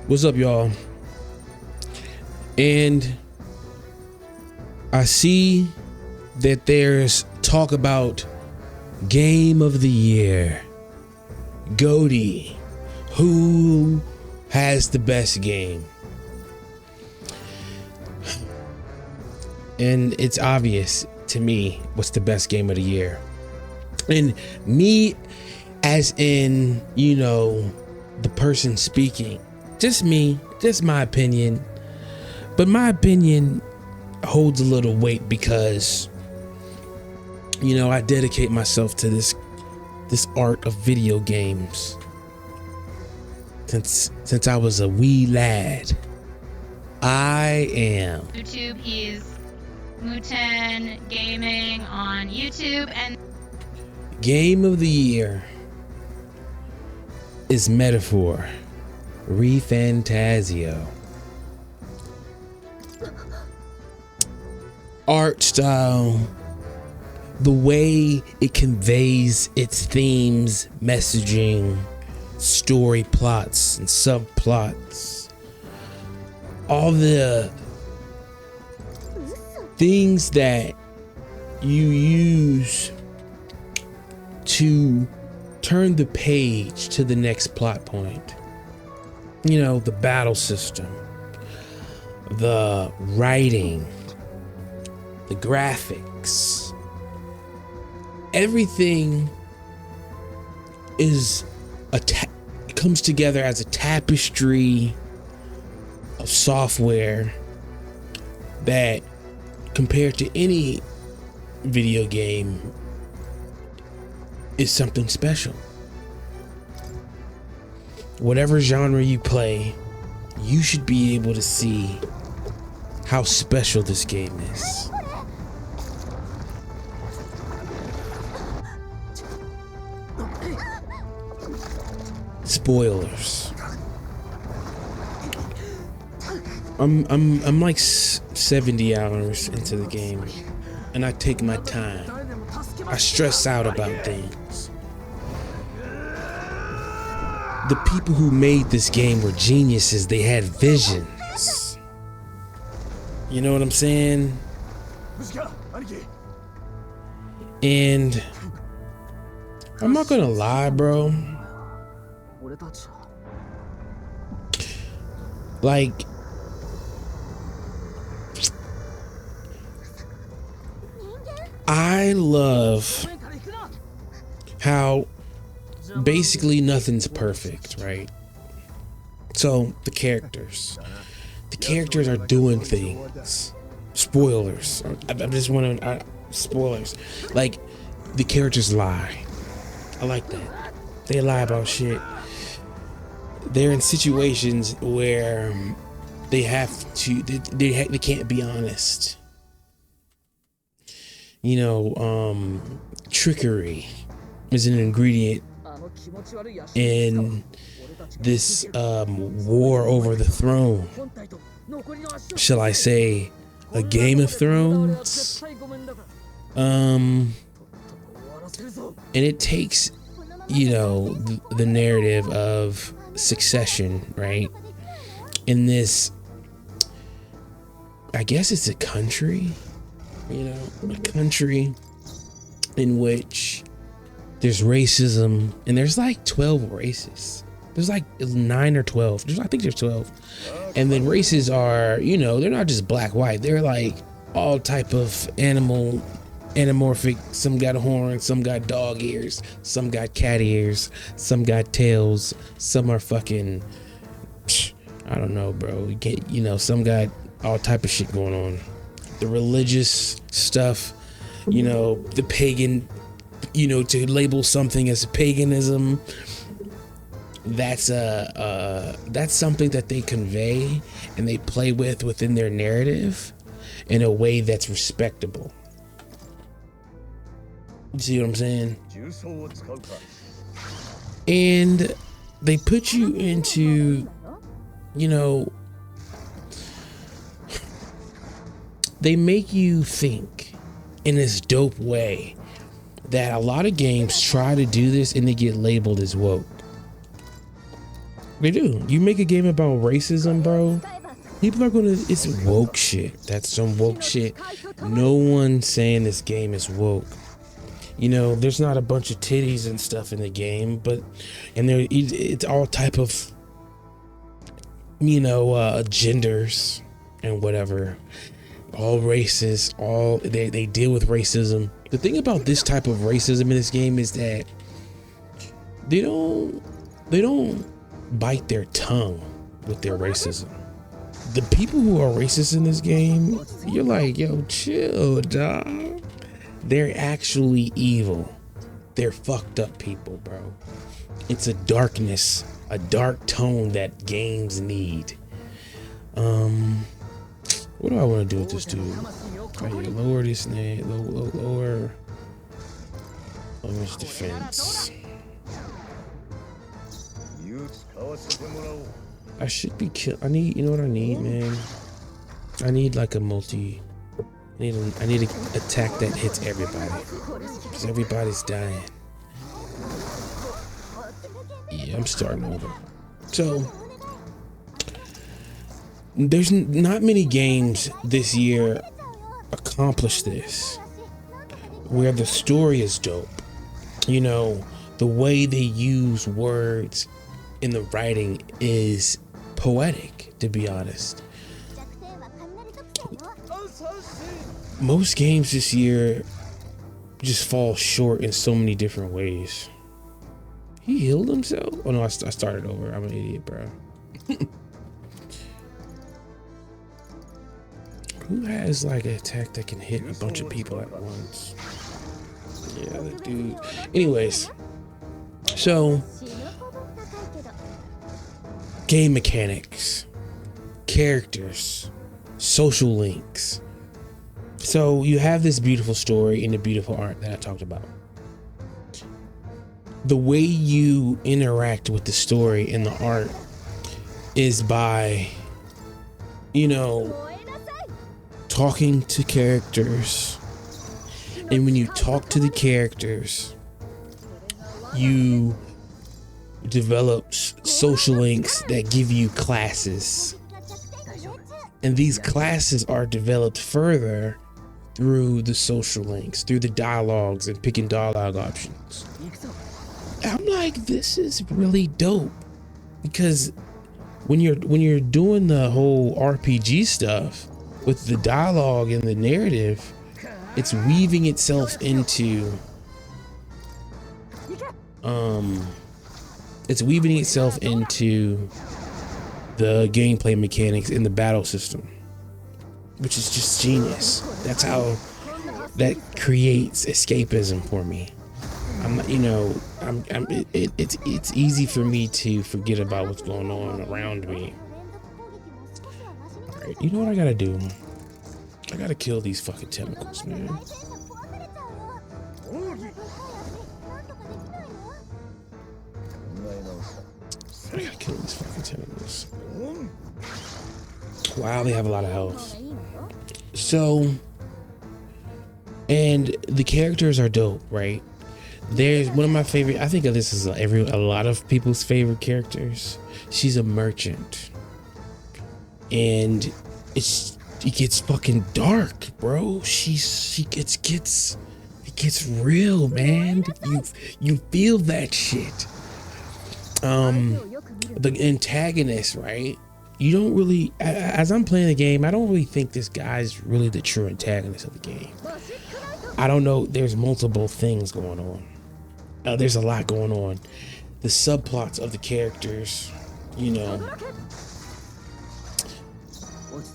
What's up, y'all? And I see that there's talk about Game of the Year. GOTY. Who has the best game? And it's obvious to me what's the best game of the year. And me, as in, you know, the person speaking, just me, just my opinion. But my opinion holds a little weight because, you know, I dedicate myself to this art of video games since I was a wee lad. I am. YouTube, he's Muten Gaming on YouTube, and Game of the Year is Metaphor, ReFantazio. Art style, the way it conveys its themes, messaging, story plots and subplots, all the things that you use to turn the page to the next plot point. You know, the battle system, the writing, the graphics, everything is it comes together as a tapestry of software that, compared to any video game, is something special. Whatever genre you play, you should be able to see how special this game is. Spoilers. I'm like 70 hours into the game, and I take my time. I stress out about things. The people who made this game were geniuses. They had visions. You know what I'm saying? And I'm not gonna lie, bro. Like, I love how basically nothing's perfect, right? So the characters are doing things. Spoilers. I just want to spoilers. Like, the characters lie. I like that. They lie about shit. They're in situations where they have to. They can't be honest. You know, trickery is an ingredient in this war over the throne. Shall I say, a Game of Thrones? And it takes, you know, the narrative of succession, right? In this, I guess it's a country, you know, a country in which there's racism, and there's like 12 races. There's like 9 or 12. I think there's 12. And then races are, you know, they're not just black, white. They're like all type of anamorphic. Some got horns, some got dog ears, some got cat ears, some got tails, some are fucking, I don't know, bro. You know, some got all type of shit going on. The religious stuff, you know, the pagan, you know, to label something as paganism, that's something that they convey and they play with within their narrative in a way that's respectable. You see what I'm saying? And they put you into, you know, they make you think in this dope way that a lot of games try to do this and they get labeled as woke. They do. You make a game about racism, bro. People are gonna. It's woke shit. That's some woke shit. No one saying this game is woke. You know, there's not a bunch of titties and stuff in the game, but it's all type of, you know, genders and whatever. All races. All they deal with racism. The thing about this type of racism in this game is that they don't bite their tongue with their racism. The people who are racist in this game, you're like, yo, chill, dog. They're actually evil. They're fucked up people, bro. It's a darkness, a dark tone that games need. What do I want to do with this dude? Oh, yeah, lower this name, lower his defense. I should be killed. You know what I need, man? I need like a multi. I need an attack that hits everybody, because everybody's dying. Yeah, I'm starting over. So there's not many games this year accomplish this, where the story is dope. You know, the way they use words in the writing is poetic, to be honest. Most games this year just fall short in so many different ways. He healed himself? Oh no, I started over. I'm an idiot, bro. Who has like an attack that can hit a bunch of people at once? Yeah, the dude. Anyways, so game mechanics, characters, social links. So you have this beautiful story and the beautiful art that I talked about. The way you interact with the story and the art is by, you know, talking to characters. And when you talk to the characters, you develop social links that give you classes. And these classes are developed further through the social links, through the dialogues and picking dialogue options. I'm like, this is really dope, because when you're doing the whole RPG stuff with the dialogue and the narrative, it's weaving itself into the gameplay mechanics in the battle system, which is just genius. That's how that creates escapism for me. It's easy for me to forget about what's going on around me. All right, you know what I gotta do? I gotta kill these fucking tentacles, man. I gotta kill these fucking tentacles. Wow, they have a lot of health. So, and the characters are dope, right? There's one of my favorite, I think this is a lot of people's favorite characters. She's a merchant. And it gets fucking dark, bro. It gets real, man. You feel that shit. The antagonist, right? You don't really, as I'm playing the game, I don't really think this guy's really the true antagonist of the game. I don't know. There's multiple things going on. There's a lot going on. The subplots of the characters, you know,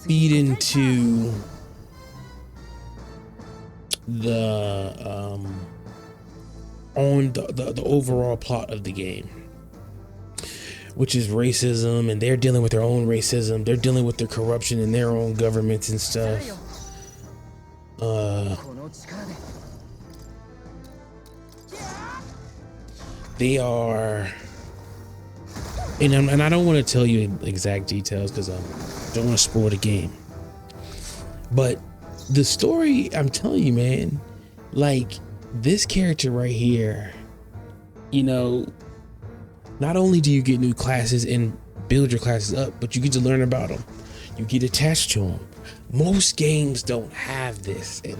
feed into the the overall plot of the game, which is racism, and they're dealing with their own racism. They're dealing with their corruption in their own governments and stuff. They are, and I don't want to tell you exact details because I don't want to spoil the game. But the story, I'm telling you, man, like this character right here, you know, Not only do you get new classes and build your classes up, but you get to learn about them. You get attached to them. Most games don't have this in it.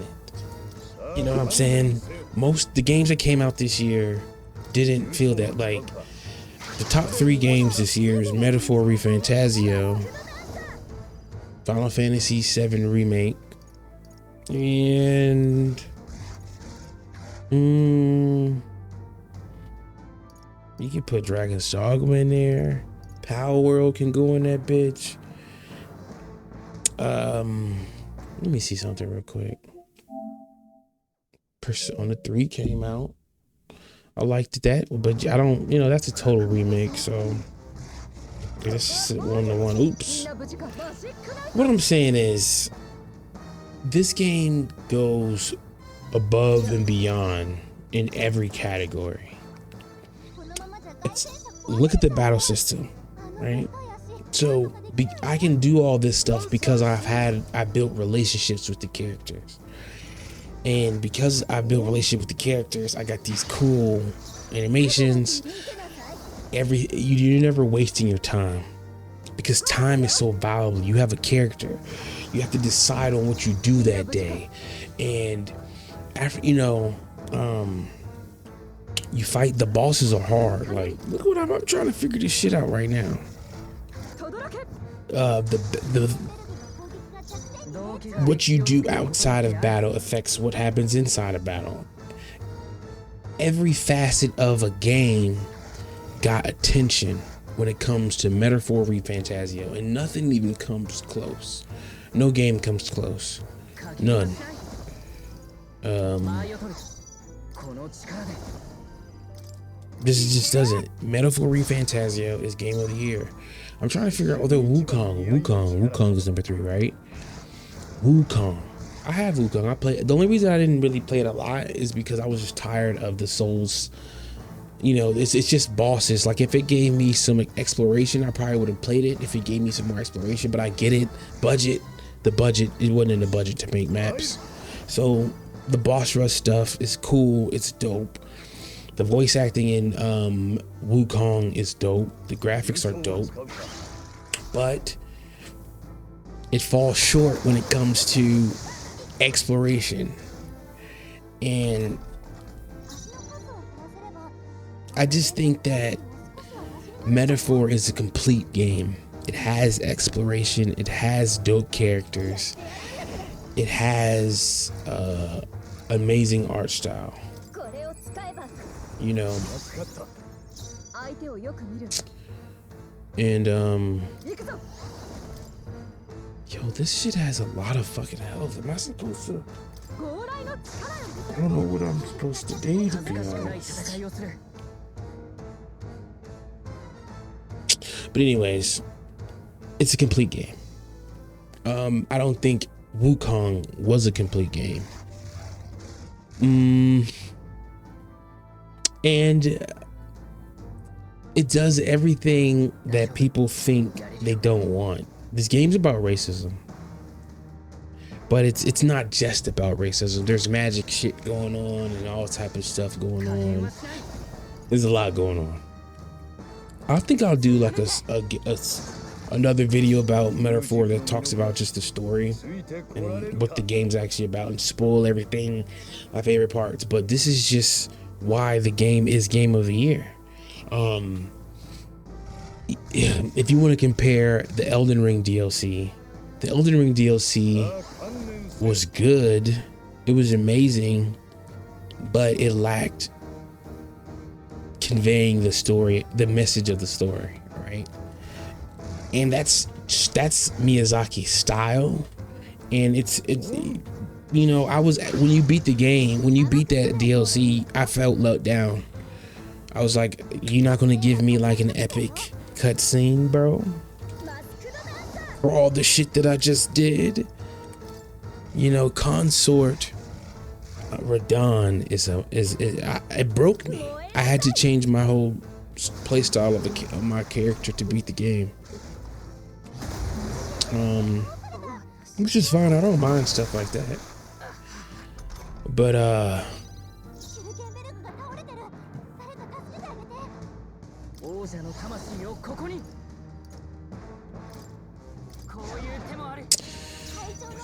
You know what I'm saying? The games that came out this year didn't feel that. Like, the top 3 games this year is Metaphor ReFantazio, Final Fantasy VII Remake, and you can put Dragon's Dogma in there. Power World can go in that bitch. Let me see something real quick. Persona 3 came out. I liked that, but I don't, that's a total remake, so it's 1-to-1. Oops. What I'm saying is, this game goes above and beyond in every category. Look at the battle system, right? So I can do all this stuff because I built relationships with the characters. And because I built relationship with the characters, I got these cool animations. You're never wasting your time, because time is so valuable. You have a character, you have to decide on what you do that day, and after you fight. The bosses are hard. Like, look what I'm trying to figure this shit out right now. What you do outside of battle affects what happens inside of battle. Every facet of a game got attention when it comes to Metaphor ReFantazio, and nothing even comes close. No game comes close. None. This just doesn't. Metaphor ReFantazio is game of the year. I'm trying to figure out whether Wukong is number 3, right? Wukong. I have Wukong. The only reason I didn't really play it a lot is because I was just tired of the Souls. It's just bosses. Like, if it gave me some exploration, I probably would have played it if it gave me some more exploration, but I get it. It wasn't in the budget to make maps. So the boss rush stuff is cool. It's dope. The voice acting in Wukong is dope. The graphics are dope. But it falls short when it comes to exploration. And I just think that Metaphor is a complete game. It has exploration. It has dope characters. It has amazing art style. And this shit has a lot of fucking health. Am I supposed to? I don't know what I'm supposed to do, to be honest. But anyways, it's a complete game. I don't think Wukong was a complete game. And it does everything that people think they don't want. This game's about racism, but it's not just about racism. There's magic shit going on and all type of stuff going on. There's a lot going on. I think I'll do like another video about Metaphor that talks about just the story and what the game's actually about, and spoil everything, my favorite parts. But this is just why the game is game of the year. If you want to compare the Elden Ring DLC was good. It was amazing, but it lacked conveying the story, the message of the story, right? And that's Miyazaki's style. And it's when you beat that DLC, I felt let down. I was like, you're not gonna give me like an epic cutscene, bro, for all the shit that I just did. Consort Radon it broke me. I had to change my whole playstyle of my character to beat the game. Which is fine. I don't mind stuff like that. But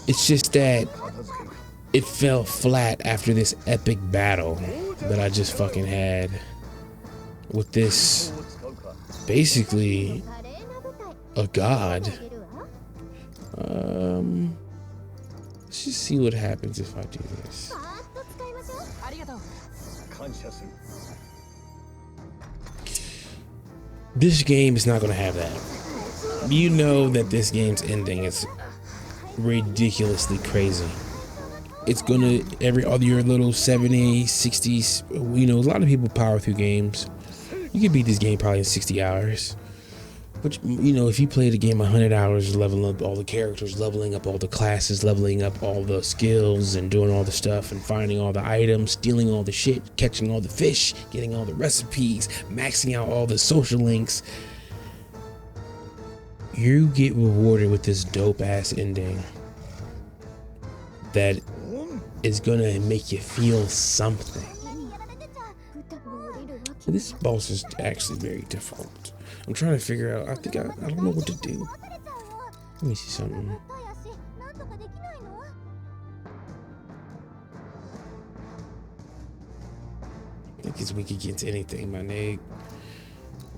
It's just that it fell flat after this epic battle that I just fucking had with this basically a god. Let's just see what happens if I do this. This game is not going to have that. You know that this game's ending is ridiculously crazy. It's gonna all your little 70s, 60s, you know, a lot of people power through games. You can beat this game probably in 60 hours. But you know, if you play the game 100 hours, leveling up all the characters, leveling up all the classes, leveling up all the skills, and doing all the stuff, and finding all the items, stealing all the shit, catching all the fish, getting all the recipes, maxing out all the social links, you get rewarded with this dope ass ending that is gonna make you feel something. This boss is actually very difficult. I'm trying to figure out, I don't know what to do. Let me see something. I think it's weak against anything, my nigga.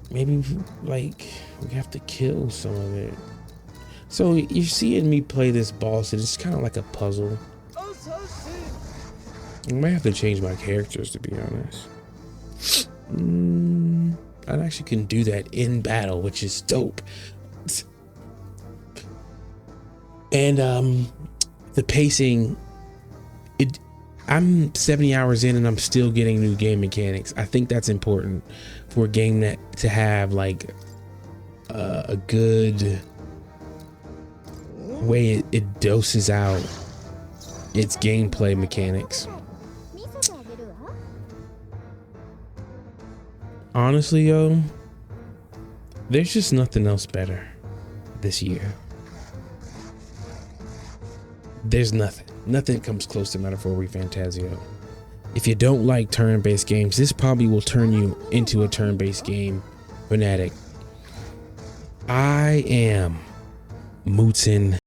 Maybe like we have to kill some of it. So you're seeing me play this boss, and it's kind of like a puzzle. I might have to change my characters, to be honest. I actually can do that in battle, which is dope. And the pacing, I'm 70 hours in and I'm still getting new game mechanics. I think that's important for a game to have like a good way it doses out its gameplay mechanics. Honestly, yo, there's just nothing else better this year. There's nothing comes close to Metaphor ReFantazio. If you don't like turn-based games, this probably will turn you into a turn-based game fanatic. I am Muten.